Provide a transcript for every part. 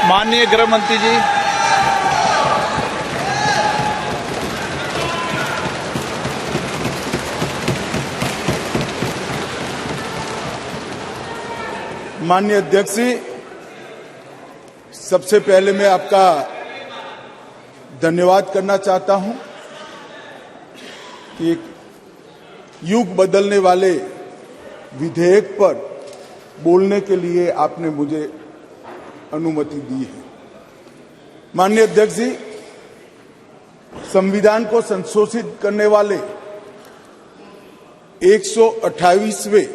माननीय गृह मंत्री जी, माननीय अध्यक्ष जी, सबसे पहले मैं आपका धन्यवाद करना चाहता हूं कि एक युग बदलने वाले विधेयक पर बोलने के लिए आपने मुझे अनुमति दी है। माननीय अध्यक्ष जी, संविधान को संशोधित करने वाले 128वें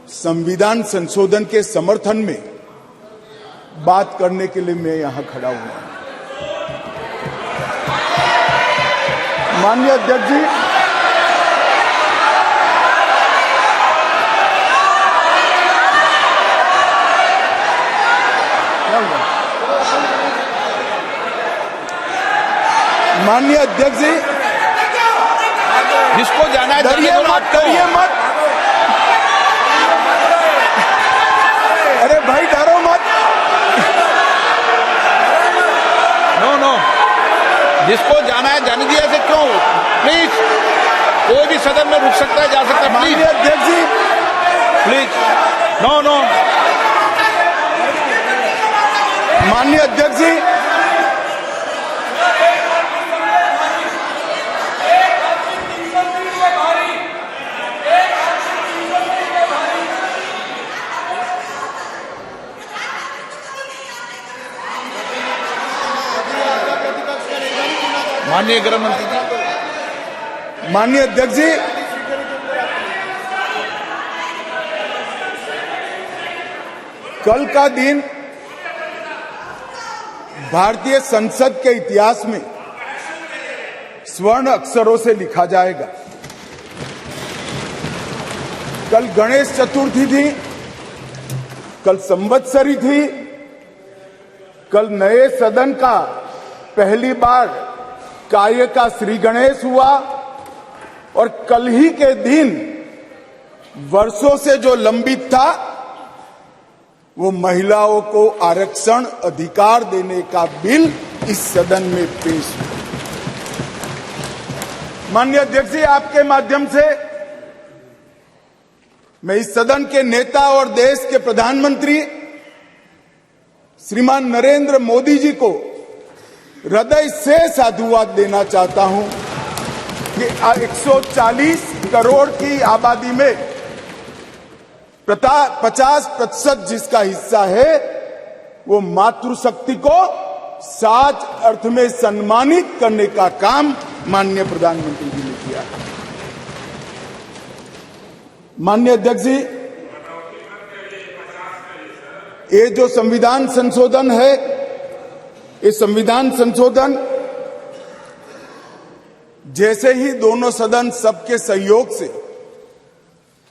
संविधान संशोधन के समर्थन में बात करने के लिए मैं यहां खड़ा हुआ। माननीय अध्यक्ष जी, माननीय अध्यक्ष जी, जिसको जाना है डरिए मत, डरिए मत। अरे भाई डरो मत। नो, जिसको जाना है जाने दिया से क्यों? प्लीज, कोई भी सदन में रुक सकता है, जा सकता है। माननीय अध्यक्ष जी, प्लीज, नो। माननीय अध्यक्ष जी, माननीय गृह मंत्री जी, माननीय अध्यक्ष जी, कल का दिन भारतीय संसद के इतिहास में स्वर्ण अक्षरों से लिखा जाएगा। कल गणेश चतुर्थी थी, कल संवत्सरी थी, कल नए सदन का पहली बार कार्य का श्री गणेश हुआ और कल ही के दिन वर्षों से जो लंबित था वो महिलाओं को आरक्षण अधिकार देने का बिल इस सदन में पेश हुआ। माननीय अध्यक्ष जी, आपके माध्यम से मैं इस सदन के नेता और देश के प्रधानमंत्री श्रीमान नरेंद्र मोदी जी को हृदय से साधुवाद देना चाहता हूं कि 140 करोड़ की आबादी में 50% जिसका हिस्सा है वो मातृशक्ति को सच अर्थ में सम्मानित करने का काम माननीय प्रधानमंत्री जी ने किया। माननीय अध्यक्ष जी, ये जो संविधान संशोधन है, ये संविधान संशोधन जैसे ही दोनों सदन सबके सहयोग से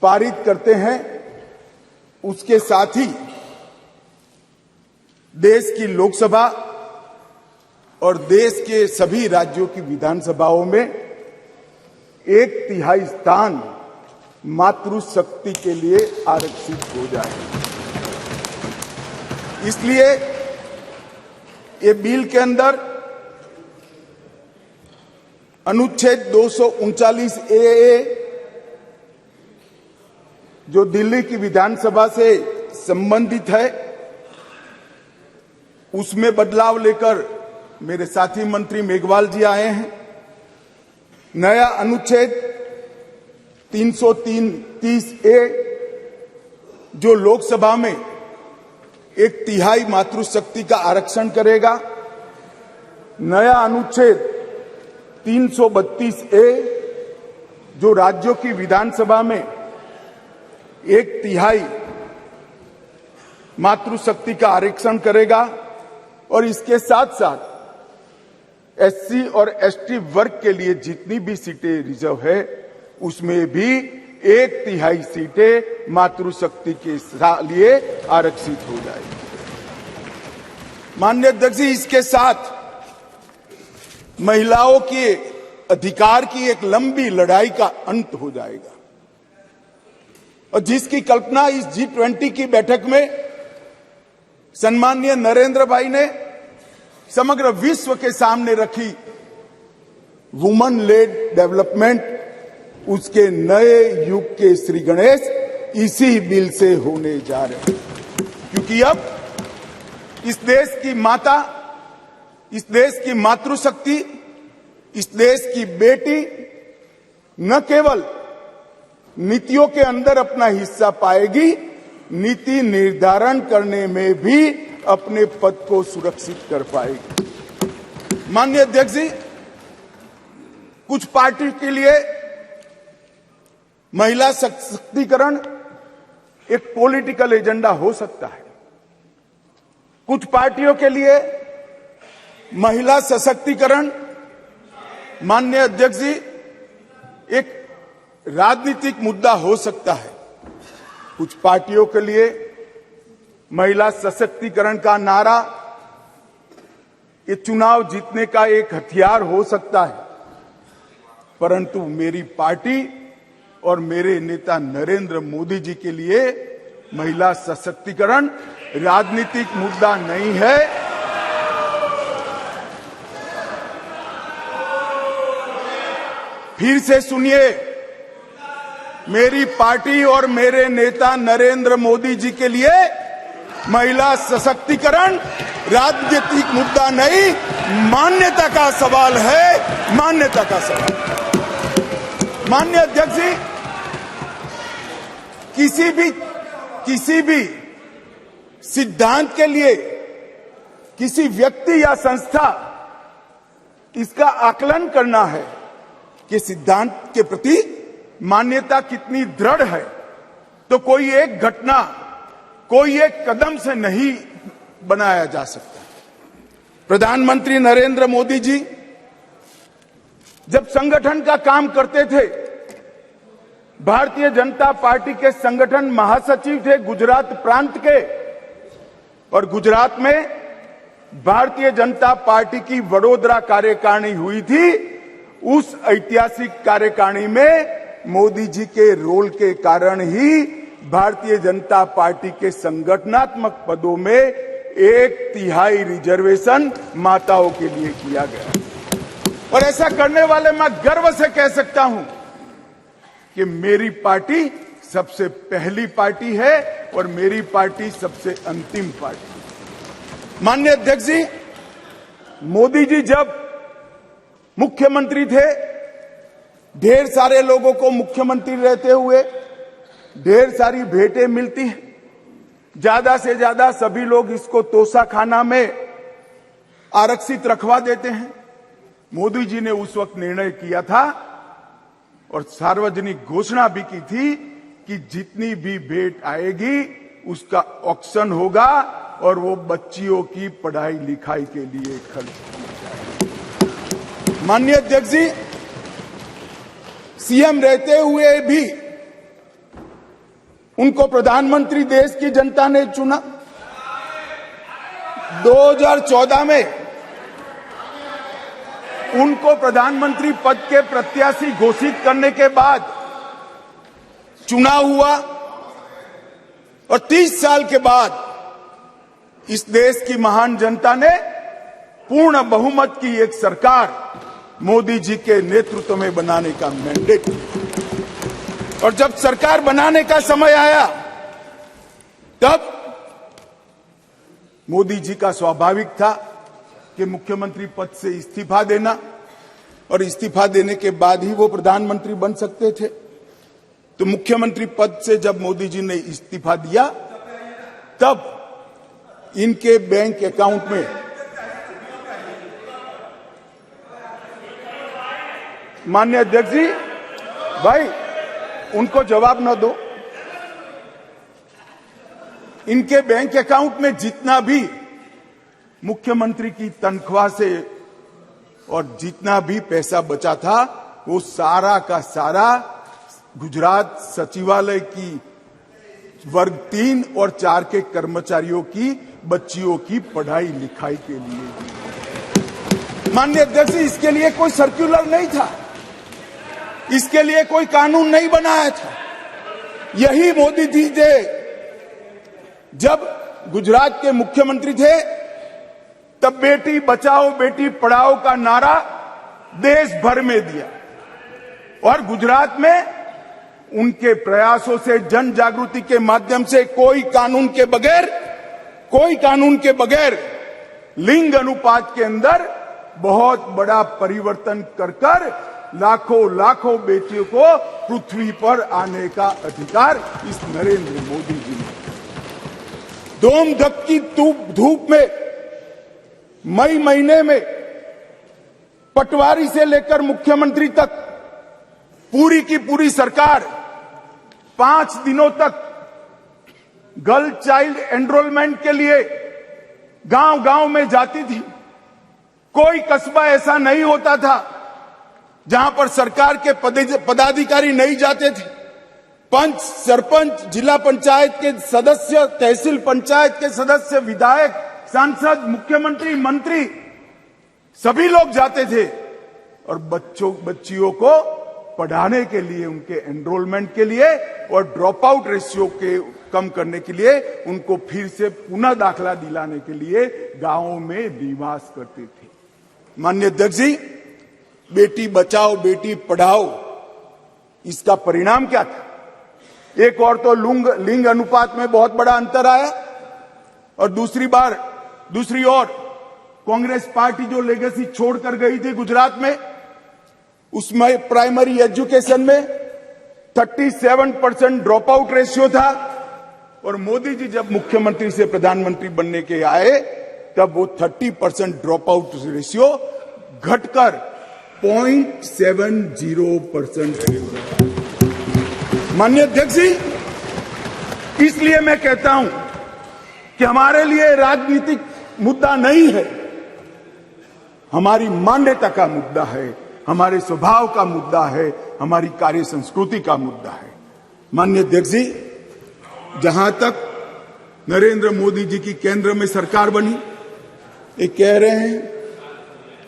पारित करते हैं, उसके साथ ही देश की लोकसभा और देश के सभी राज्यों की विधानसभाओं में 1/3 स्थान मातृशक्ति के लिए आरक्षित हो जाए। इसलिए ये बिल के अंदर अनुच्छेद 239 ए जो दिल्ली की विधानसभा से संबंधित है, उसमें बदलाव लेकर मेरे साथी मंत्री मेघवाल जी आए हैं। नया अनुच्छेद 330 ए जो लोकसभा में 1/3 मातृशक्ति का आरक्षण करेगा। नया अनुच्छेद 332 ए जो राज्यों की विधानसभा में 1/3 मातृशक्ति का आरक्षण करेगा और इसके साथ साथ एससी और एसटी वर्ग के लिए जितनी भी सीटें रिजर्व है उसमें भी 1/3 सीटें मातृशक्ति के लिए आरक्षित हो जाएगी। माननीय अध्यक्ष जी, इसके साथ महिलाओं के अधिकार की एक लंबी लड़ाई का अंत हो जाएगा और जिसकी कल्पना इस G20 की बैठक में सम्माननीय नरेंद्र भाई ने समग्र विश्व के सामने रखी वुमन लेड डेवलपमेंट, उसके नए युग के श्री गणेश इसी बिल से होने जा रहे हैं। क्योंकि अब इस देश की माता, इस देश की मातृशक्ति, इस देश की बेटी न केवल नीतियों के अंदर अपना हिस्सा पाएगी, नीति निर्धारण करने में भी अपने पद को सुरक्षित कर पाएगी। माननीय अध्यक्ष जी, कुछ पार्टी के लिए महिला सशक्तिकरण एक पॉलिटिकल एजेंडा हो सकता है। कुछ पार्टियों के लिए महिला सशक्तिकरण, माननीय अध्यक्ष जी, एक राजनीतिक मुद्दा हो सकता है। कुछ पार्टियों के लिए महिला सशक्तिकरण का नारा ये चुनाव जीतने का एक हथियार हो सकता है, परंतु मेरी पार्टी और मेरे नेता नरेंद्र मोदी जी के लिए महिला सशक्तिकरण राजनीतिक मुद्दा नहीं है। फिर से सुनिए, मेरी पार्टी और मेरे नेता नरेंद्र मोदी जी के लिए महिला सशक्तिकरण राजनीतिक मुद्दा नहीं, मान्यता का सवाल है, मान्यता का सवाल। माननीय अध्यक्ष जी, किसी भी सिद्धांत के लिए किसी व्यक्ति या संस्था इसका आकलन करना है कि सिद्धांत के प्रति मान्यता कितनी दृढ़ है, तो कोई एक घटना, कोई एक कदम से नहीं बनाया जा सकता। प्रधानमंत्री नरेंद्र मोदी जी जब संगठन का काम करते थे, भारतीय जनता पार्टी के संगठन महासचिव थे गुजरात प्रांत के, और गुजरात में भारतीय जनता पार्टी की वडोदरा कार्यकारिणी हुई थी। उस ऐतिहासिक कार्यकारिणी में मोदी जी के रोल के कारण ही भारतीय जनता पार्टी के संगठनात्मक पदों में 1/3 रिजर्वेशन माताओं के लिए किया गया। और ऐसा करने वाले मैं गर्व से कह सकता हूं कि मेरी पार्टी सबसे पहली पार्टी है और मेरी पार्टी सबसे अंतिम पार्टी है। माननीय अध्यक्ष जी, मोदी जी जब मुख्यमंत्री थे, ढेर सारे लोगों को मुख्यमंत्री रहते हुए ढेर सारी भेंटें मिलती हैं। ज्यादा से ज्यादा सभी लोग इसको तोसा खाना में आरक्षित रखवा देते हैं। मोदी जी ने उस वक्त निर्णय किया था और सार्वजनिक घोषणा भी की थी कि जितनी भी भेंट आएगी उसका ऑक्शन होगा और वो बच्चियों की पढ़ाई लिखाई के लिए खर्च की जाएगी। माननीय अध्यक्ष जी, सीएम रहते हुए भी उनको प्रधानमंत्री देश की जनता ने चुना। 2014 में उनको प्रधानमंत्री पद के प्रत्याशी घोषित करने के बाद चुनाव हुआ और 30 साल के बाद इस देश की महान जनता ने पूर्ण बहुमत की एक सरकार मोदी जी के नेतृत्व में बनाने का मैंडेट दिया। और जब सरकार बनाने का समय आया, तब मोदी जी का स्वाभाविक था कि मुख्यमंत्री पद से इस्तीफा देना, और इस्तीफा देने के बाद ही वो प्रधानमंत्री बन सकते थे। तो मुख्यमंत्री पद से जब मोदी जी ने इस्तीफा दिया, तब इनके बैंक अकाउंट में माननीय अध्यक्ष जी, भाई उनको जवाब न दो। इनके बैंक अकाउंट में जितना भी मुख्यमंत्री की तनख्वाह से और जितना भी पैसा बचा था, वो सारा का सारा गुजरात सचिवालय की वर्ग 3 और 4 के कर्मचारियों की बच्चियों की पढ़ाई लिखाई के लिए। माननीय अध्यक्ष, इसके लिए कोई सर्कुलर नहीं था, इसके लिए कोई कानून नहीं बनाया था। यही मोदी जी ने जब गुजरात के मुख्यमंत्री थे तब बेटी बचाओ बेटी पढ़ाओ का नारा देश भर में दिया और गुजरात में उनके प्रयासों से जन जागृति के माध्यम से कोई कानून के बगैर लिंग अनुपात के अंदर बहुत बड़ा परिवर्तन कर लाखों बेटियों को पृथ्वी पर आने का अधिकार इस नरेंद्र मोदी जी ने दोम धक्की धूप में मई महीने में पटवारी से लेकर मुख्यमंत्री तक पूरी की पूरी सरकार 5 दिनों तक गर्ल चाइल्ड एनरोलमेंट के लिए गांव-गांव में जाती थी। कोई कस्बा ऐसा नहीं होता था जहां पर सरकार के पदाधिकारी नहीं जाते थे। पंच, सरपंच, जिला पंचायत के सदस्य, तहसील पंचायत के सदस्य, विधायक, सांसद, मुख्यमंत्री, मंत्री सभी लोग जाते थे और बच्चियों को पढ़ाने के लिए, उनके एनरोलमेंट के लिए और ड्रॉप आउट रेशियो के कम करने के लिए, उनको फिर से पुनः दाखला दिलाने के लिए गांवों में निवास करते थे। माननीय अध्यक्ष जी, बेटी बचाओ बेटी पढ़ाओ इसका परिणाम क्या था? एक और तो लिंग अनुपात में बहुत बड़ा अंतर आया और दूसरी ओर कांग्रेस पार्टी जो लेगेसी छोड़कर गई थी गुजरात में, उसमें प्राइमरी एजुकेशन में 37% ड्रॉप आउट रेशियो था और मोदी जी जब मुख्यमंत्री से प्रधानमंत्री बनने के आए तब वो 30% ड्रॉप आउट रेशियो घटकर 0.70% माननीय अध्यक्ष जी, इसलिए मैं कहता हूं कि हमारे लिए राजनीतिक मुद्दा नहीं है, हमारी मान्यता का मुद्दा है, हमारे स्वभाव का मुद्दा है, हमारी कार्य संस्कृति का मुद्दा है। माननीय अध्यक्ष जी, जहां तक नरेंद्र मोदी जी की केंद्र में सरकार बनी, ये कह रहे हैं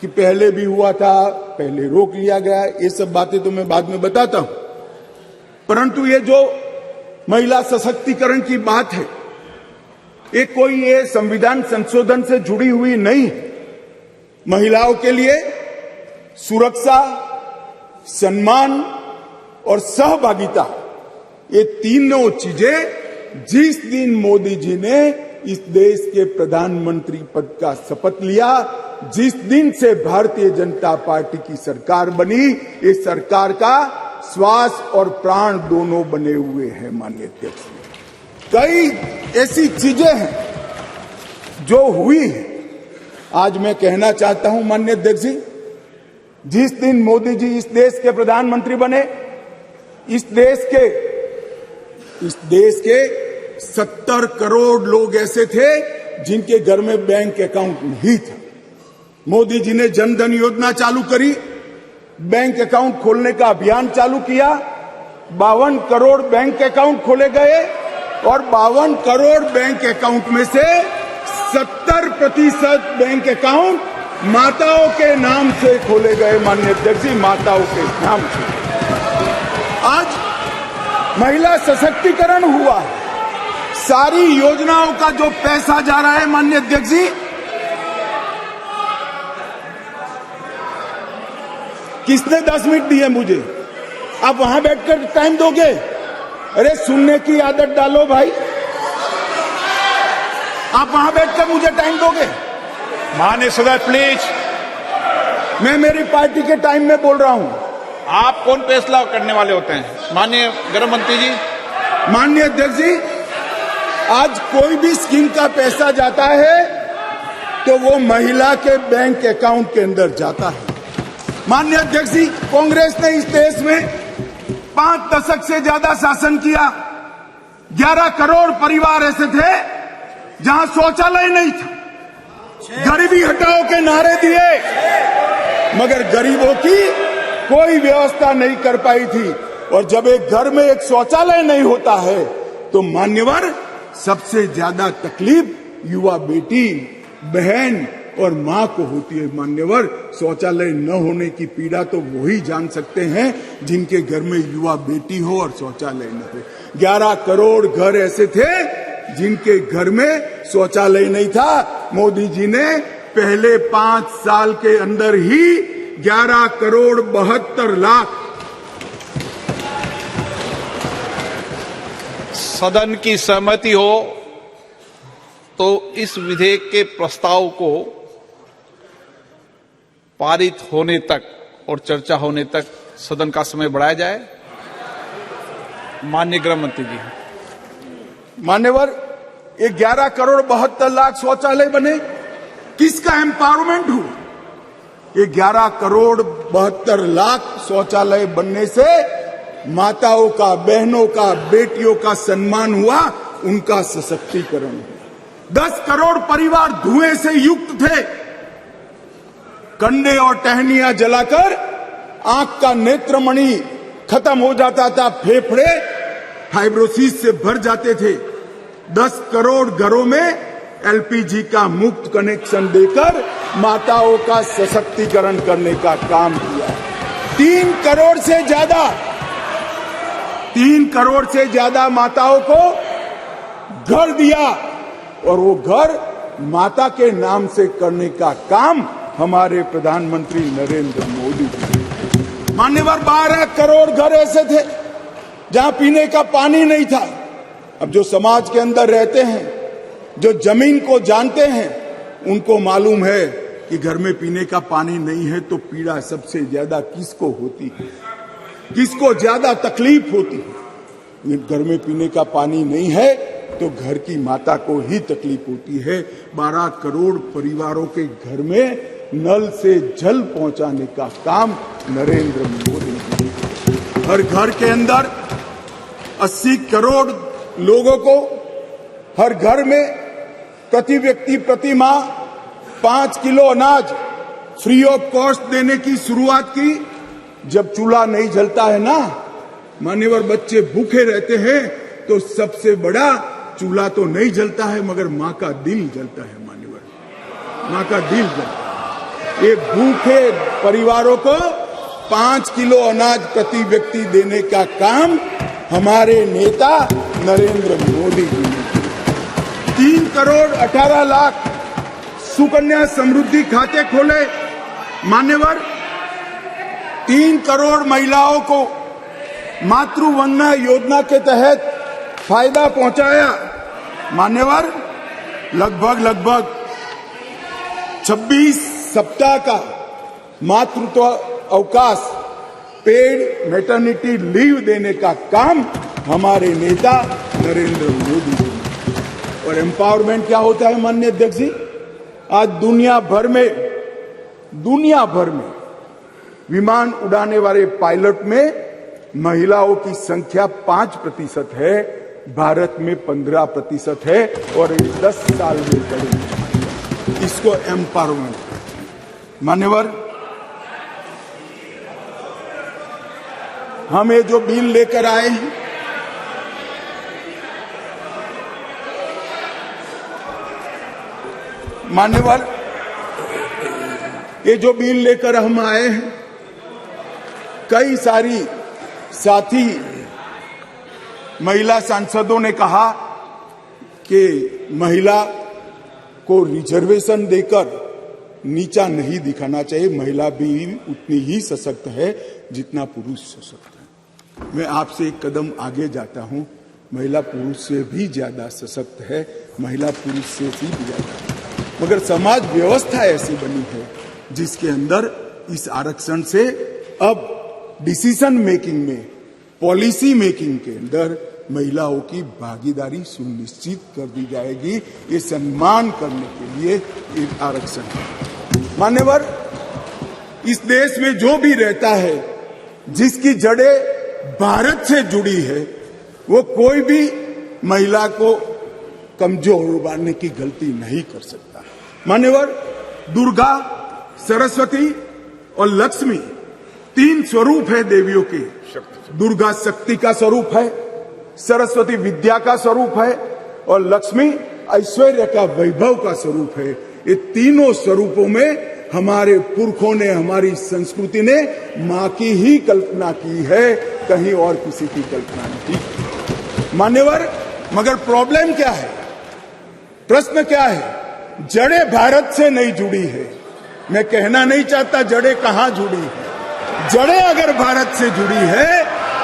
कि पहले भी हुआ था, पहले रोक लिया गया, ये सब बातें तो मैं बाद में बताता हूं, परंतु ये जो महिला सशक्तिकरण की बात है, ये संविधान संशोधन से जुड़ी हुई नहीं है। महिलाओं के लिए सुरक्षा, सम्मान और सहभागिता, ये तीनों चीजें जिस दिन मोदी जी ने इस देश के प्रधानमंत्री पद का शपथ लिया, जिस दिन से भारतीय जनता पार्टी की सरकार बनी, इस सरकार का श्वास और प्राण दोनों बने हुए हैं। माननीय अध्यक्ष, कई ऐसी चीजें हैं जो हुई है। आज मैं कहना चाहता हूं माननीय अध्यक्ष जी, जिस दिन मोदी जी इस देश के प्रधानमंत्री बने, इस देश के 70 करोड़ लोग ऐसे थे जिनके घर में बैंक अकाउंट नहीं था। मोदी जी ने जनधन योजना चालू करी, बैंक अकाउंट खोलने का अभियान चालू किया, 52 करोड़ बैंक अकाउंट खोले गए और 52 करोड़ बैंक अकाउंट में से 70% बैंक अकाउंट माताओं के नाम से खोले गए। माननीय अध्यक्ष जी, माताओं के नाम से आज महिला सशक्तिकरण हुआ है। सारी योजनाओं का जो पैसा जा रहा है, माननीय अध्यक्ष जी, किसने 10 मिनट दिए मुझे? आप वहां बैठकर टाइम दोगे? अरे सुनने की आदत डालो भाई, आप वहां बैठकर मुझे टाइम दोगे? माननीय सदस्य प्लीज, मैं मेरी पार्टी के टाइम में बोल रहा हूं। आप कौन फैसला करने वाले होते हैं? माननीय गृह मंत्री जी। माननीय अध्यक्ष जी, आज कोई भी स्कीम का पैसा जाता है तो वो महिला के बैंक अकाउंट के अंदर जाता है। माननीय अध्यक्ष जी, कांग्रेस ने इस देश में 5 दशक से ज्यादा शासन किया। 11 करोड़ परिवार ऐसे थे जहां शौचालय नहीं था। गरीबी हटाओ के नारे दिए, मगर गरीबों की कोई व्यवस्था नहीं कर पाई थी। और जब एक घर में एक शौचालय नहीं होता है तो मान्यवर, सबसे ज्यादा तकलीफ युवा बेटी, बहन और मां को होती है। मान्यवर, शौचालय न होने की पीड़ा तो वही जान सकते हैं जिनके घर में युवा बेटी हो और शौचालय न हो। 11 करोड़ घर ऐसे थे जिनके घर में शौचालय नहीं था, मोदी जी ने पहले 5 साल के अंदर ही 11 करोड़ 72 लाख सदन की सहमति हो तो इस विधेयक के प्रस्ताव को पारित होने तक और चर्चा होने तक सदन का समय बढ़ाया जाए। माननीय गृह मंत्री जी। मान्यवर, ये 11 करोड़ 72 लाख शौचालय बने, किसका एम्पावरमेंट हुआ? ये 11 करोड़ 72 लाख शौचालय बनने से माताओं का, बहनों का, बेटियों का सम्मान हुआ, उनका सशक्तिकरण हुआ। 10 करोड़ परिवार धुएं से युक्त थे, कंडे और टहनियां जलाकर आंख का नेत्रमणि खत्म हो जाता था, फेफड़े फाइब्रोसिस से भर जाते थे। 10 करोड़ घरों में एलपीजी का मुफ्त कनेक्शन देकर माताओं का सशक्तिकरण करने का काम किया। 3 करोड़ से ज्यादा माताओं को घर दिया, और वो घर माता के नाम से करने का काम हमारे प्रधानमंत्री नरेंद्र मोदी जी। मान्यवर, 12 करोड़ घर ऐसे थे जहां पीने का पानी नहीं था। अब जो समाज के अंदर रहते हैं, जो जमीन को जानते हैं, उनको मालूम है कि घर में पीने का पानी नहीं है तो पीड़ा सबसे ज्यादा किसको होती है, किसको ज्यादा तकलीफ होती है। घर में पीने का पानी नहीं है तो घर की माता को ही तकलीफ होती है। 12 करोड़ परिवारों के घर में नल से जल पहुंचाने का काम नरेंद्र मोदी जी। हर घर के अंदर 80 करोड़ लोगों को हर घर में प्रति व्यक्ति प्रति माह 5 किलो अनाज फ्री ऑफ कॉस्ट देने की शुरुआत की। जब चूल्हा नहीं जलता है ना मान्यवर, बच्चे भूखे रहते हैं, तो सबसे बड़ा चूल्हा तो नहीं जलता है मगर मां का दिल जलता है। मान्यवर, मां का दिल जलता है। ये भूखे परिवारों को 5 किलो अनाज प्रति व्यक्ति देने का काम हमारे नेता नरेंद्र मोदी जी ने। 3 करोड़ 18 लाख सुकन्या समृद्धि खाते खोले। मान्यवर, 3 करोड़ महिलाओं को मातृवंदना योजना के तहत फायदा पहुंचाया। मान्यवर, लगभग 26 सप्ताह का मातृत्व अवकाश, पेड मैटरनिटी लीव देने का काम हमारे नेता नरेंद्र मोदी जी ने। और एम्पावरमेंट क्या होता है माननीय अध्यक्ष जी? आज दुनिया भर में विमान उड़ाने वाले पायलट में महिलाओं की संख्या 5% है, भारत में 15% है, और 10 साल में बढ़ेगी। इसको एम्पावरमेंट। मान्यवर, हम ये जो बिल लेकर आए हैं, मान्यवर, ये जो बिल लेकर हम आए हैं, कई सारी साथी महिला सांसदों ने कहा कि महिला को रिजर्वेशन देकर नीचा नहीं दिखाना चाहिए, महिला भी उतनी ही सशक्त है जितना पुरुष सशक्त है। मैं आपसे एक कदम आगे जाता हूं, महिला पुरुष से भी ज्यादा सशक्त है, महिला पुरुष से भी ज्यादा है। मगर समाज व्यवस्था ऐसी बनी है जिसके अंदर इस आरक्षण से अब डिसीजन मेकिंग में, पॉलिसी मेकिंग के अंदर महिलाओं की भागीदारी सुनिश्चित कर दी जाएगी। ये सम्मान करने के लिए एक आरक्षण है। मान्यवर, इस देश में जो भी रहता है, जिसकी जड़ें भारत से जुड़ी है, वो कोई भी महिला को कमजोर मानने की गलती नहीं कर सकता। मान्यवर, दुर्गा, सरस्वती और लक्ष्मी 3 स्वरूप है देवियों के। दुर्गा शक्ति का स्वरूप है, सरस्वती विद्या का स्वरूप है, और लक्ष्मी ऐश्वर्य का, वैभव का स्वरूप है। ये तीनों स्वरूपों में हमारे पुरखों ने, हमारी संस्कृति ने मां की ही कल्पना की है, कहीं और किसी की कल्पना नहीं। मान्यवर, मगर प्रॉब्लम क्या है? प्रश्न क्या है? जड़ें भारत से नहीं जुड़ी है। मैं कहना नहीं चाहता जड़ें कहां जुड़ी है। जड़ें अगर भारत से जुड़ी है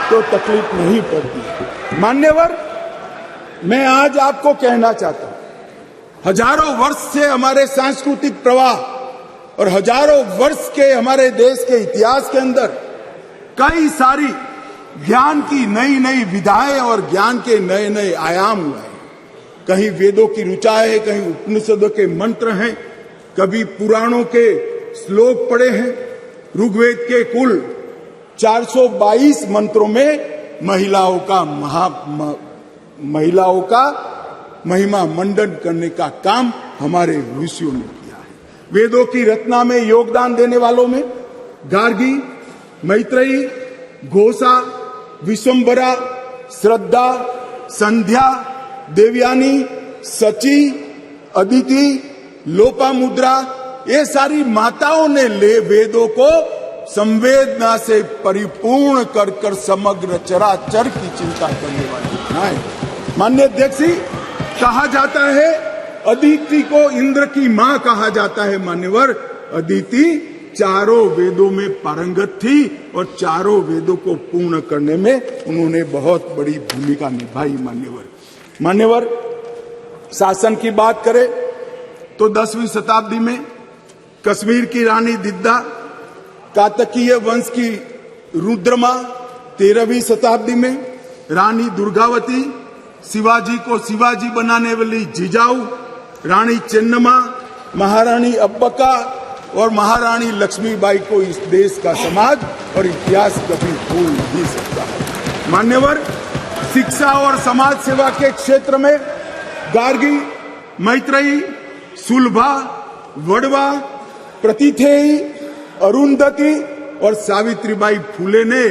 तो तकलीफ नहीं पड़ती। मान्यवर, मैं आज आपको कहना चाहता हूं, हजारों वर्ष से हमारे सांस्कृतिक प्रवाह और हजारों वर्ष के हमारे देश के इतिहास के अंदर कई सारी ज्ञान की नई नई विधाएं और ज्ञान के नए नए आयाम हुए। कहीं वेदों की ऋचा है, कहीं उपनिषदों के मंत्र हैं, कभी पुराणों के श्लोक पढ़े हैं। ऋग्वेद के कुल 422 मंत्रों में महिलाओं का महिमा मंडन करने का काम हमारे ऋषियों ने किया है। वेदों की रचना में योगदान देने वालों में गार्गी, मैत्रेयी, घोषा, विश्वम्भरा, श्रद्धा, संध्या, देवयानी, सची, अदिति, लोपामुद्रा, ये सारी माताओं ने वेदों को संवेदना से परिपूर्ण कर कर समग्र चराचर की चिंता करने वाली बनाए। माननीय अध्यक्ष जी, कहा जाता है अदिति को इंद्र की मां कहा जाता है। मान्यवर, अदिति चारों वेदों में पारंगत थी और चारों वेदों को पूर्ण करने में उन्होंने बहुत बड़ी भूमिका निभाई। मान्यवर, शासन की बात करें तो 10वीं शताब्दी में कश्मीर की रानी दिद्दा, कातकीय वंश की रुद्रमा 13वीं शताब्दी में रानी दुर्गावती, शिवाजी को शिवाजी बनाने वाली जिजाऊ, रानी चेन्नम्मा, महारानी अब्बका और महारानी लक्ष्मीबाई को इस देश का समाज और इतिहास कभी भूल नहीं सकता है। मान्यवर, शिक्षा और समाज सेवा के क्षेत्र में गार्गी, मैत्रेयी, सुलभा, वड़वा, प्रतिथेयी, अरुंधति और सावित्रीबाई फुले ने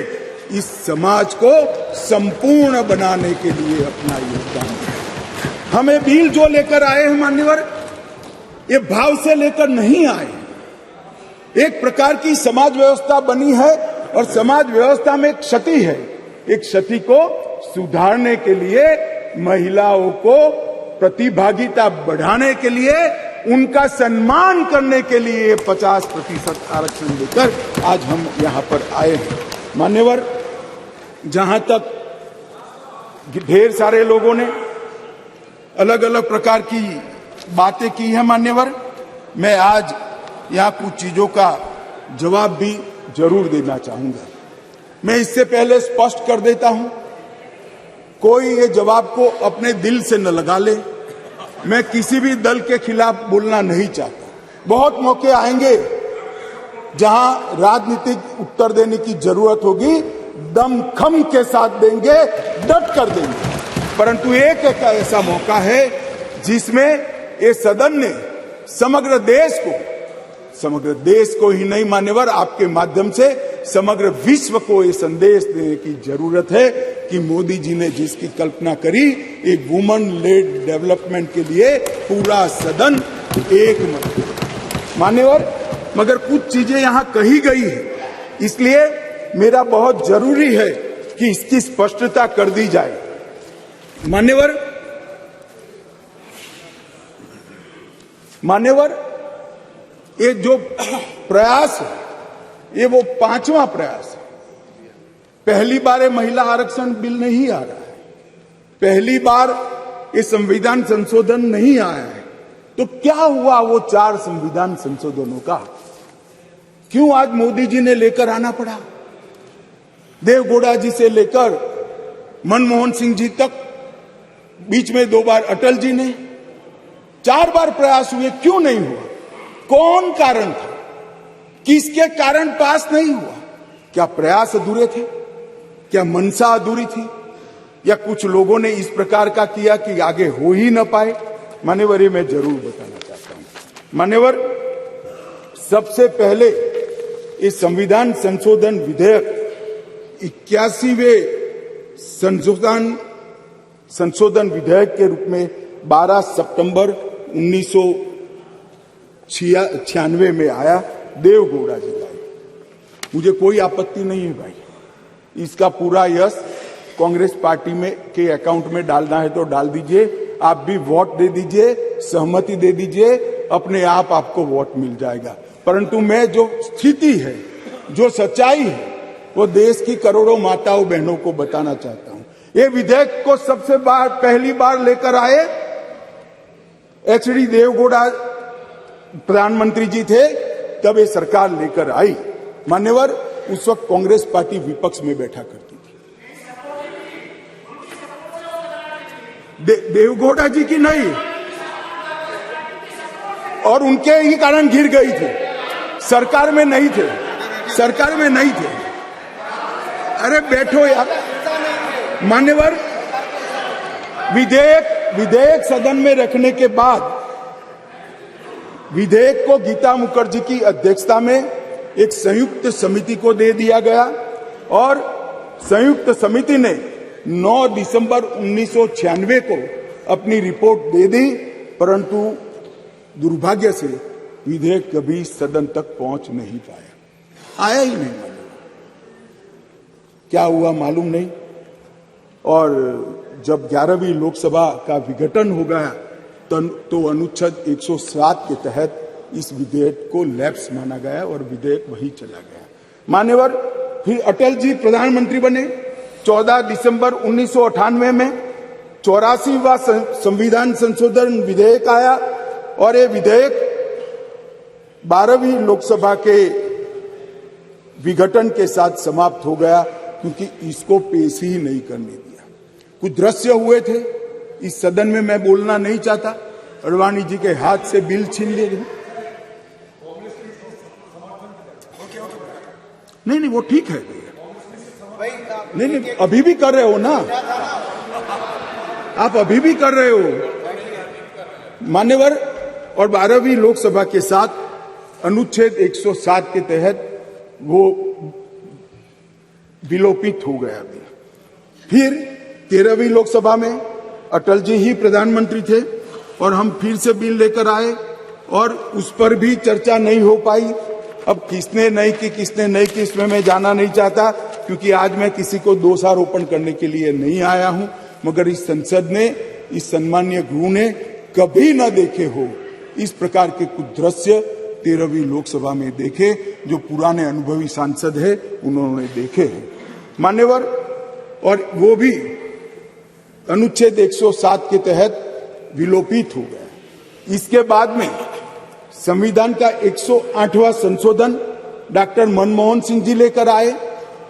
इस समाज को संपूर्ण बनाने के लिए अपना योगदान दिया। हमें बिल जो लेकर आए हैं मान्यवर, ये भाव से लेकर नहीं आए। एक प्रकार की समाज व्यवस्था बनी है और समाज व्यवस्था में एक क्षति है। एक क्षति को सुधारने के लिए, महिलाओं को प्रतिभागिता बढ़ाने के लिए, उनका सम्मान करने के लिए 50% आरक्षण लेकर आज हम यहां पर आए हैं। मान्यवर, जहां तक ढेर सारे लोगों ने अलग अलग प्रकार की बातें की है मान्यवर, मैं आज यहां कुछ चीजों का जवाब भी जरूर देना चाहूंगा। मैं इससे पहले स्पष्ट कर देता हूं, कोई ये जवाब को अपने दिल से न लगा ले। मैं किसी भी दल के खिलाफ बोलना नहीं चाहता। बहुत मौके आएंगे जहां राजनीतिक उत्तर देने की जरूरत होगी, दमखम के साथ देंगे, डट कर देंगे। परंतु एक ऐसा मौका है जिसमें ये सदन ने समग्र देश को ही नहीं मान्यवर, आपके माध्यम से समग्र विश्व को ये संदेश देने की जरूरत है कि मोदी जी ने जिसकी कल्पना करी, एक वुमन लेड डेवलपमेंट के लिए पूरा सदन एक मत। मान्यवर, मगर कुछ चीजें यहां कही गई है, इसलिए मेरा बहुत जरूरी है कि इसकी स्पष्टता कर दी जाए। मान्यवर, ये जो प्रयास है, ये वो 5वां प्रयास है। पहली बार ये महिला आरक्षण बिल नहीं आ रहा है, पहली बार ये संविधान संशोधन नहीं आया है। तो क्या हुआ वो 4 संविधान संशोधनों का? क्यों आज मोदी जी ने लेकर आना पड़ा? देवगौड़ा जी से लेकर मनमोहन सिंह जी तक, बीच में 2 बार अटल जी ने, 4 बार प्रयास हुए, क्यों नहीं हुआ? कौन कारण था? किसके कारण पास नहीं हुआ? क्या प्रयास अधूरे थे? क्या मंशा अधूरी थी? या कुछ लोगों ने इस प्रकार का किया कि आगे हो ही न पाए? मान्यवर, ये मैं जरूर बताना चाहता हूं। मान्यवर, सबसे पहले इस संविधान संशोधन विधेयक 81वें संशोधन विधेयक के रूप में 12 सितंबर 1996 में आया, देवगौड़ा जी लाए। मुझे कोई आपत्ति नहीं है भाई, इसका पूरा यश कांग्रेस पार्टी में के अकाउंट में डालना है तो डाल दीजिए। आप भी वोट दे दीजिए, सहमति दे दीजिए, अपने आप आपको वोट मिल जाएगा। परंतु मैं जो स्थिति है, जो सच्चाई है, वो देश की करोड़ों माताओं बहनों को बताना चाहता हूं। ये विधेयक को सबसे पहली बार लेकर आए एच.डी. देवेगौड़ा प्रधानमंत्री जी थे, तब ये सरकार लेकर आई। मान्यवर, उस वक्त कांग्रेस पार्टी विपक्ष में बैठा करती थी। देवेगौड़ा जी की नहीं, और उनके ही कारण गिर गई थी। सरकार में नहीं थे, सरकार में नहीं थे। अरे बैठो यार। मान्यवर, विधेयक सदन में रखने के बाद विधेयक को गीता मुखर्जी की अध्यक्षता में एक संयुक्त समिति को दे दिया गया और संयुक्त समिति ने 9 दिसंबर 1996 को अपनी रिपोर्ट दे दी, परंतु दुर्भाग्य से विधेयक कभी सदन तक पहुंच नहीं पाया, आया ही नहीं। क्या हुआ मालूम नहीं। और जब 11वीं लोकसभा का विघटन हो गया तो अनुच्छेद 107 के तहत इस विधेयक को लैप्स माना गया और विधेयक वही चला गया। मान्यवर, फिर अटल जी प्रधानमंत्री बने। 14 दिसंबर 1998 में 84वां संविधान संशोधन विधेयक आया और ये विधेयक 12वीं लोकसभा के विघटन के साथ समाप्त हो गया, क्योंकि इसको पेश ही नहीं करने दिया। कुछ दृश्य हुए थे, इस सदन में मैं बोलना नहीं चाहता। अडवाणी जी के हाथ से बिल छीन लिए गए। नहीं, वो ठीक है। नहीं, अभी भी कर रहे हो ना आप, अभी भी कर रहे हो मान्यवर। और 12वीं लोकसभा के साथ अनुच्छेद 107 के तहत वो विलोपित हो गया। फिर 13वीं लोकसभा में अटल जी ही प्रधानमंत्री थे और हम फिर से बिल लेकर आए और उस पर भी चर्चा नहीं हो पाई। अब किसने नहीं की इसमें मैं जाना नहीं चाहता, क्योंकि आज मैं किसी को दोषारोपण करने के लिए नहीं आया हूं। मगर इस संसद ने, इस सम्मानीय गृह ने कभी न देखे हो इस प्रकार के कुछ दृश्य 13वीं लोकसभा में देखे, जो पुराने अनुभवी सांसद है उन्होंने देखे हैं मान्यवर। और वो भी अनुच्छेद 107 के तहत विलोपित हो गया। इसके बाद में संविधान का 108वां संशोधन डॉक्टर मनमोहन सिंह जी लेकर आए।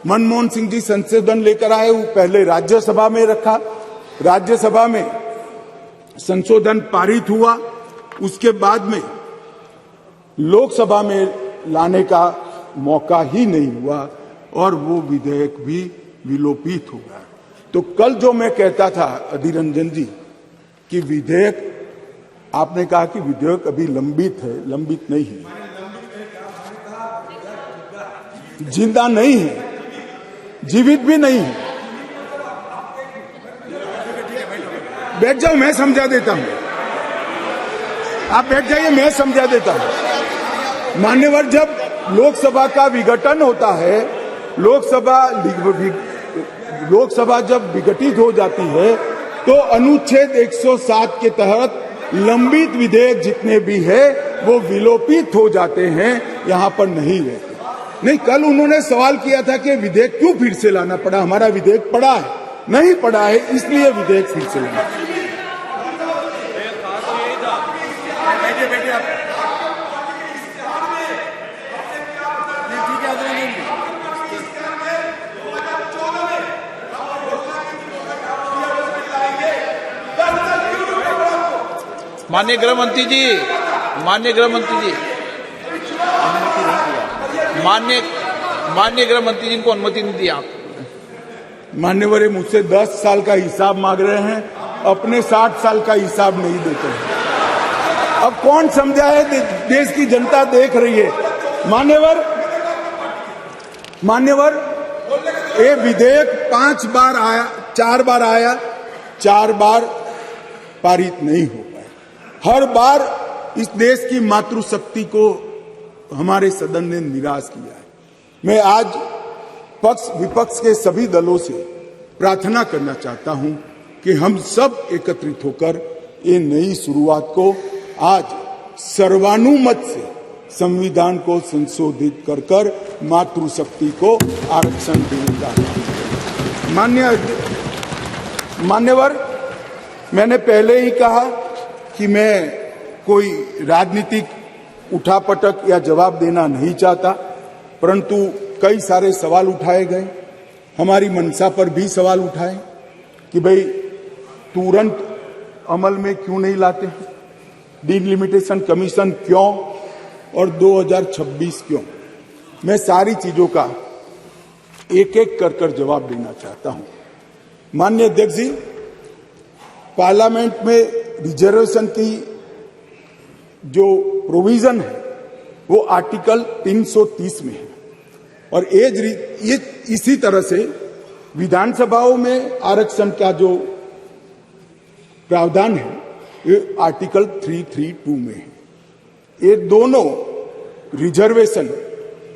मनमोहन सिंह जी संशोधन लेकर आए, वो पहले राज्यसभा में रखा, राज्यसभा में संशोधन पारित हुआ, उसके बाद में लोकसभा में लाने का मौका ही नहीं हुआ और वो विधेयक भी विलोपित हो गया। तो कल जो मैं कहता था अधीर रंजन जी कि विधेयक, आपने कहा कि विधेयक अभी लंबित है, लंबित नहीं है, जिंदा नहीं है, जीवित भी नहीं है। बैठ जाओ, मैं समझा देता हूं। आप बैठ जाइए, मैं समझा देता हूं। मान्यवर, जब लोकसभा का विघटन होता है, लोकसभा जब विघटित हो जाती है तो अनुच्छेद 107 के तहत लंबित विधेयक जितने भी है वो विलोपित हो जाते हैं, यहां पर नहीं रहते। नहीं, कल उन्होंने सवाल किया था कि विधेयक क्यों फिर से लाना पड़ा। हमारा विधेयक पड़ा है, नहीं पड़ा है, इसलिए विधेयक फिर से लाना। माननीय गृह मंत्री जी, माननीय गृह मंत्री जी, माननीय गृह मंत्री जी को अनुमति नहीं दी आप। मान्यवर, मुझसे 10 साल का हिसाब मांग रहे हैं, अपने 60 साल का हिसाब नहीं देते हैं। अब कौन समझा है, देश की जनता देख रही है। मान्यवर, ये विधेयक 5 बार आया, 4 बार आया, 4 बार पारित नहीं हो पाया। हर बार इस देश की मातृशक्ति को हमारे सदन ने निराश किया है। मैं आज पक्ष विपक्ष के सभी दलों से प्रार्थना करना चाहता हूं कि हम सब एकत्रित होकर ये नई शुरुआत को आज सर्वानुमत से संविधान को संशोधित कर कर मातृशक्ति को आरक्षण देने का मान्यवर, मैंने पहले ही कहा कि मैं कोई राजनीतिक उठापटक या जवाब देना नहीं चाहता, परंतु कई सारे सवाल उठाए गए। हमारी मंशा पर भी सवाल उठाए कि भाई तुरंत अमल में क्यों नहीं लाते, डिलिमिटेशन कमीशन क्यों और 2026 क्यों। मैं सारी चीजों का एक एक कर जवाब देना चाहता हूं। माननीय अध्यक्ष जी, पार्लियामेंट में रिजर्वेशन की जो प्रोविजन है वो आर्टिकल 330 में है और ये इसी तरह से विधानसभाओं में आरक्षण का जो प्रावधान है ये आर्टिकल 332 में है। ये दोनों रिजर्वेशन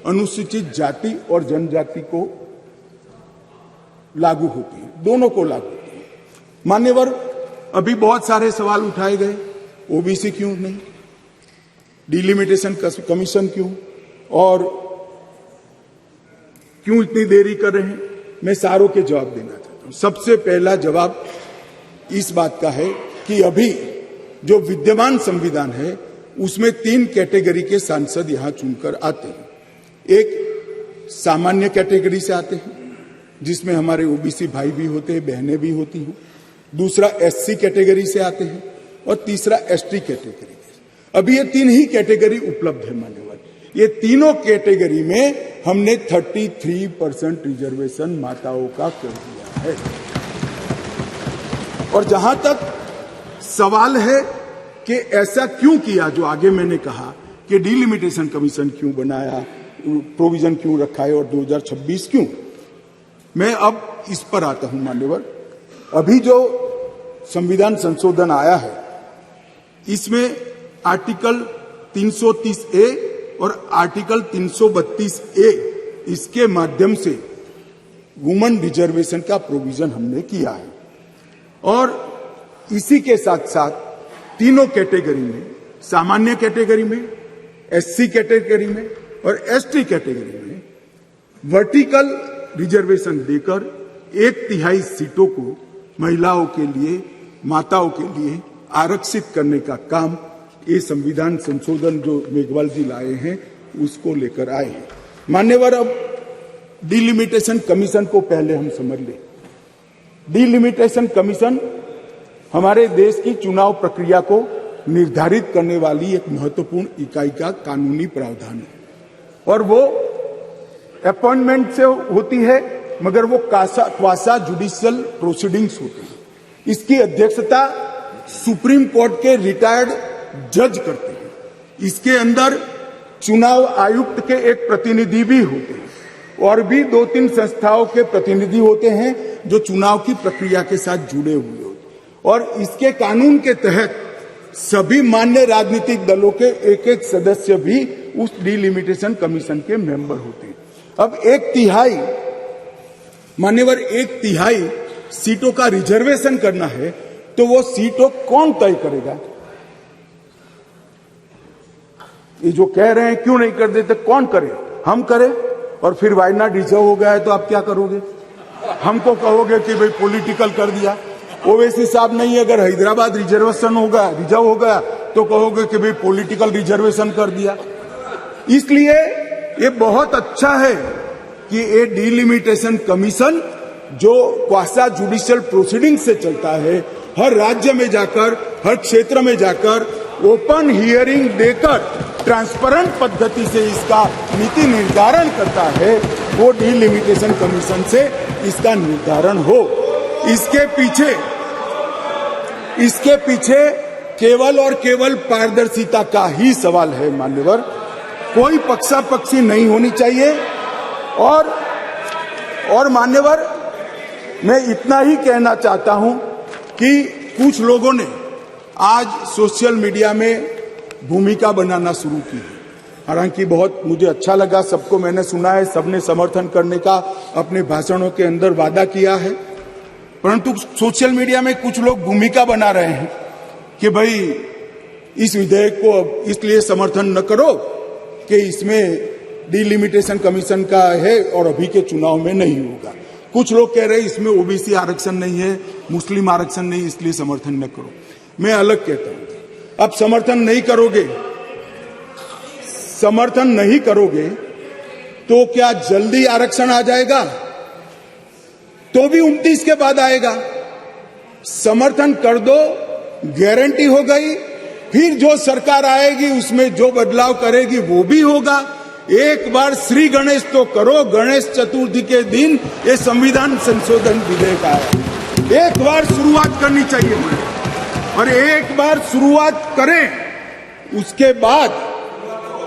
अनुसूचित जाति और जनजाति को लागू होती है, दोनों को लागू होती है। मान्यवर, अभी बहुत सारे सवाल उठाए गए, ओबीसी क्यों नहीं, डिलिमिटेशन कमीशन क्यों और क्यों इतनी देरी कर रहे हैं। मैं सारों के जवाब देना चाहता हूं। सबसे पहला जवाब इस बात का है कि अभी जो विद्यमान संविधान है उसमें 3 कैटेगरी के सांसद यहां चुनकर आते हैं। एक सामान्य कैटेगरी से आते हैं जिसमें हमारे ओबीसी भाई भी होते हैं, बहनें भी होती हैं। दूसरा एससी कैटेगरी से आते हैं और तीसरा एसटी कैटेगरी। अभी ये 3 ही कैटेगरी उपलब्ध है मान्यवर। ये तीनों कैटेगरी में हमने 33% रिजर्वेशन माताओं का कर दिया है। और जहां तक सवाल है कि ऐसा क्यों किया, जो आगे मैंने कहा कि डिलिमिटेशन कमीशन क्यों बनाया, प्रोविजन क्यों रखा है और 2026 क्यों, मैं अब इस पर आता हूं मान्यवर। अभी जो संविधान संशोधन आया है इसमें आर्टिकल 330A और आर्टिकल 332A इसके माध्यम से वुमेन रिजर्वेशन का प्रोविजन हमने किया है और इसी के साथ साथ तीनों कैटेगरी में, सामान्य कैटेगरी में, एससी कैटेगरी में और एसटी कैटेगरी में वर्टिकल रिजर्वेशन देकर 1/3 सीटों को महिलाओं के लिए, माताओं के लिए आरक्षित करने का काम ये संविधान संशोधन जो मेघवाल जी लाए हैं उसको लेकर आए हैं। मान्यवर, अब डिलिमिटेशन कमीशन को पहले हम समझ लें। डिलिमिटेशन कमीशन हमारे देश की चुनाव प्रक्रिया को निर्धारित करने वाली एक महत्वपूर्ण इकाई का कानूनी प्रावधान है और वो अपॉइंटमेंट से होती है, मगर वो क्वासा जुडिशियल प्रोसीडिंग्स होती है। इसकी अध्यक्षता सुप्रीम कोर्ट के रिटायर्ड जज करते हैं। इसके अंदर चुनाव आयुक्त के एक प्रतिनिधि भी होते हैं और भी 2-3 संस्थाओं के प्रतिनिधि होते हैं जो चुनाव की प्रक्रिया के साथ जुड़े हुए होते हैं और इसके कानून के तहत सभी मान्य राजनीतिक दलों के एक सदस्य भी उस डिलिमिटेशन कमीशन के मेंबर होते हैं। अब 1/3 मान्यवर 1/3 सीटों का रिजर्वेशन करना है तो वो सीटों कौन तय करेगा? ये जो कह रहे हैं क्यों नहीं कर देते, कौन करे? हम करें और फिर वायनाड रिजर्व हो गया है तो आप क्या करोगे? हमको कहोगे कि भाई पॉलिटिकल कर दिया। ओवैसी साहब नहीं, अगर हैदराबाद रिजर्वेशन होगा, रिजर्व हो गया तो कहोगे कि भाई पॉलिटिकल रिजर्वेशन कर दिया। इसलिए ये बहुत अच्छा है कि ये डिलिमिटेशन कमीशन जो क्वासा जुडिशियल प्रोसीडिंग से चलता है, हर राज्य में जाकर, हर क्षेत्र में जाकर ओपन हियरिंग देकर ट्रांसपेरेंट पद्धति से इसका नीति निर्धारण करता है, वो डिलिमिटेशन कमीशन से इसका निर्धारण हो। इसके पीछे केवल और केवल पारदर्शिता का ही सवाल है मान्यवर। कोई पक्षापक्षी नहीं होनी चाहिए और मान्यवर, मैं इतना ही कहना चाहता हूं कि कुछ लोगों ने आज सोशल मीडिया में भूमिका बनाना शुरू की है। हालांकि बहुत मुझे अच्छा लगा, सबको मैंने सुना है, सबने समर्थन करने का अपने भाषणों के अंदर वादा किया है, परंतु सोशल मीडिया में कुछ लोग भूमिका बना रहे हैं कि भाई इस विधेयक को इसलिए समर्थन न करो कि इसमें डिलिमिटेशन कमीशन का है और अभी के चुनाव में नहीं होगा। कुछ लोग कह रहे हैं इसमें ओबीसी आरक्षण नहीं है, मुस्लिम आरक्षण नहीं, इसलिए समर्थन न करो। मैं अलग कहता हूं, अब समर्थन नहीं करोगे तो क्या जल्दी आरक्षण आ जाएगा? तो भी 29 के बाद आएगा। समर्थन कर दो, गारंटी हो गई। फिर जो सरकार आएगी उसमें जो बदलाव करेगी वो भी होगा। एक बार श्री गणेश तो करो, गणेश चतुर्थी के दिन ये संविधान संशोधन विधेयक आया। एक बार शुरुआत करनी चाहिए और एक बार शुरुआत करें, उसके बाद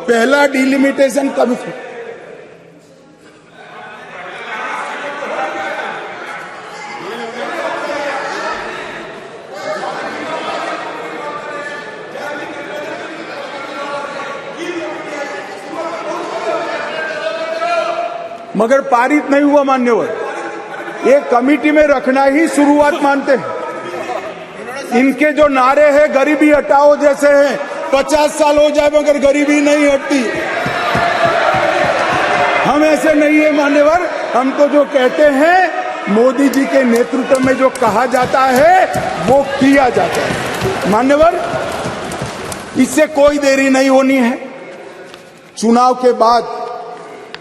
पहला डिलिमिटेशन कमीशन मगर पारित नहीं हुआ मान्यवर। ये कमेटी में रखना ही शुरुआत मानते हैं। इनके जो नारे हैं गरीबी हटाओ जैसे हैं, 50 साल हो जाए मगर गरीबी नहीं हटती। हम ऐसे नहीं है मान्यवर। हम तो जो कहते हैं मोदी जी के नेतृत्व में जो कहा जाता है वो किया जाता है मान्यवर। इससे कोई देरी नहीं होनी है। चुनाव के बाद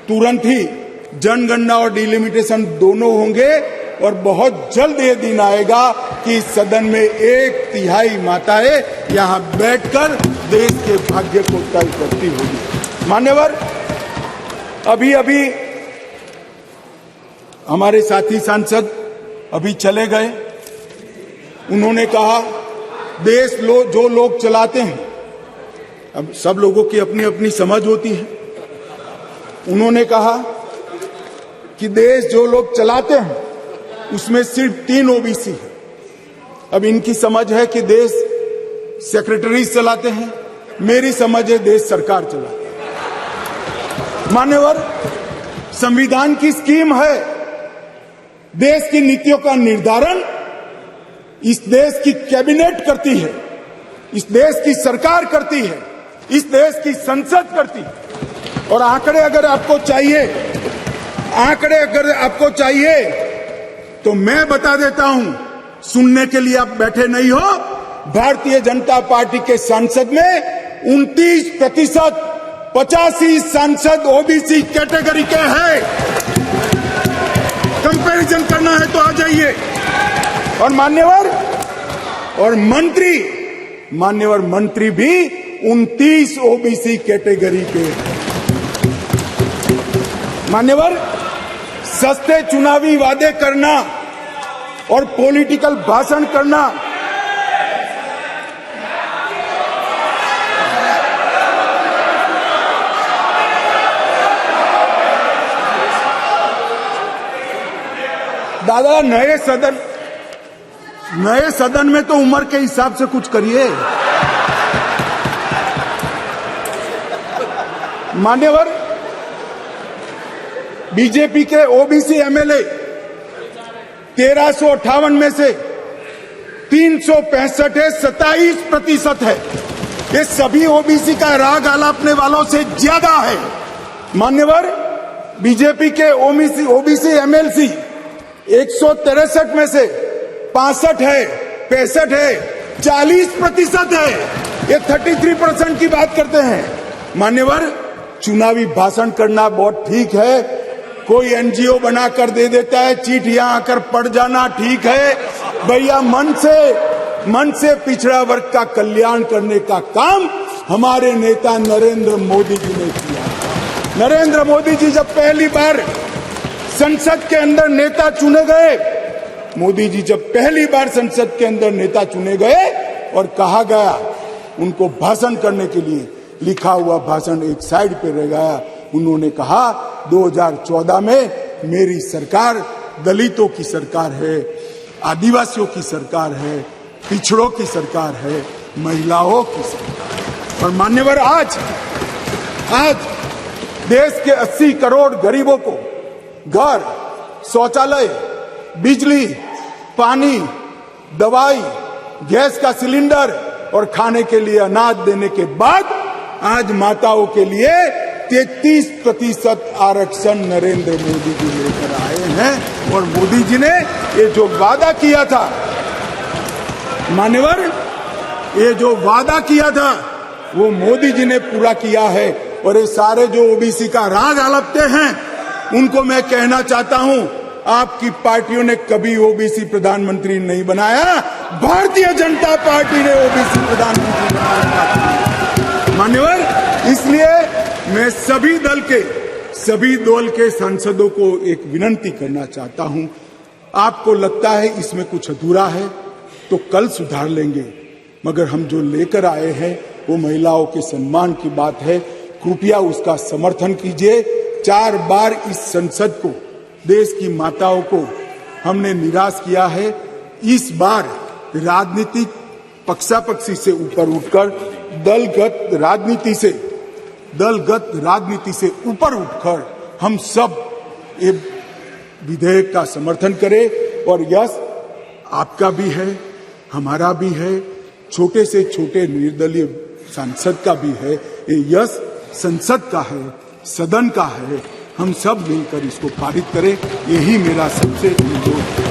तुरंत ही जनगणना और डिलिमिटेशन दोनों होंगे और बहुत जल्द ये दिन आएगा कि सदन में 1/3 माताएं यहां बैठकर देश के भाग्य को तय करती होगी मान्यवर। अभी हमारे साथी सांसद अभी चले गए। उन्होंने कहा देश जो लोग चलाते हैं, अब सब लोगों की अपनी अपनी समझ होती है। उन्होंने कहा कि देश जो लोग चलाते हैं उसमें सिर्फ 3 ओबीसी है। अब इनकी समझ है कि देश सेक्रेटरी चलाते हैं, मेरी समझ है देश सरकार चलाती है मान्यवर। संविधान की स्कीम है, देश की नीतियों का निर्धारण इस देश की कैबिनेट करती है, इस देश की सरकार करती है, इस देश की संसद करती है। और आंकड़े अगर आपको चाहिए तो मैं बता देता हूं, सुनने के लिए आप बैठे नहीं हो। भारतीय जनता पार्टी के सांसद में 29%, 85 सांसद ओबीसी कैटेगरी के हैं। कंपैरिजन करना है तो आ जाइए। और मान्यवर मंत्री भी 29 ओबीसी कैटेगरी के हैं मान्यवर। सस्ते चुनावी वादे करना और पॉलिटिकल भाषण करना दादा, नए सदन में तो उम्र के हिसाब से कुछ करिए मान्यवर। बीजेपी के ओबीसी एमएलए 1358 में से 365 है, 27% है। ये सभी ओबीसी का राग आलापने वालों से ज्यादा है मान्यवर। बीजेपी के ओबीसी एमएलसी 163 में से 65 है, 65 है, 40% है। ये 33% की बात करते हैं मान्यवर। चुनावी भाषण करना बहुत ठीक है, कोई एनजीओ बनाकर दे देता है, चिट्ठियां आकर पढ़ जाना ठीक है भैया। मन से पिछड़ा वर्ग का कल्याण करने का काम हमारे नेता नरेंद्र मोदी जी ने किया। नरेंद्र मोदी जी जब पहली बार संसद के अंदर नेता चुने गए, संसद के अंदर नेता चुने गए और कहा गया उनको भाषण करने के लिए, लिखा हुआ भाषण एक साइड पे रह गया। उन्होंने कहा 2014 में मेरी सरकार दलितों की सरकार है, आदिवासियों की सरकार है, पिछड़ों की सरकार है, महिलाओं की सरकार। और मान्यवर आज देश के 80 करोड़ गरीबों को घर, शौचालय, बिजली, पानी, दवाई, गैस का सिलेंडर, और खाने के लिए अनाज देने के बाद आज माताओं के लिए 33% आरक्षण नरेंद्र मोदी जी लेकर आए हैं। और मोदी जी ने ये जो वादा किया था, मान्यवर, ये जो वादा किया था वो मोदी जी ने पूरा किया है। और ये सारे जो ओबीसी का राग आलपते हैं उनको मैं कहना चाहता हूं, आपकी पार्टियों ने कभी ओबीसी प्रधानमंत्री नहीं बनाया, भारतीय जनता पार्टी ने ओबीसी प्रधानमंत्री बनाया। मान्यवर, इसलिए मैं सभी दल के सांसदों को एक विनती करना चाहता हूं, आपको लगता है इसमें कुछ अधूरा है तो कल सुधार लेंगे, मगर हम जो लेकर आए हैं वो महिलाओं के सम्मान की बात है। कृपया उसका समर्थन कीजिए। 4 बार इस संसद को, देश की माताओं को हमने निराश किया है। इस बार राजनीतिक पक्षापक्षी से ऊपर उठकर दलगत राजनीति से ऊपर उठकर हम सब ये विधेयक का समर्थन करें। और यश आपका भी है, हमारा भी है, छोटे से छोटे निर्दलीय सांसद का भी है। ये यश संसद का है, सदन का है। हम सब मिलकर इसको पारित करें, यही मेरा सबसे अनुरोध है।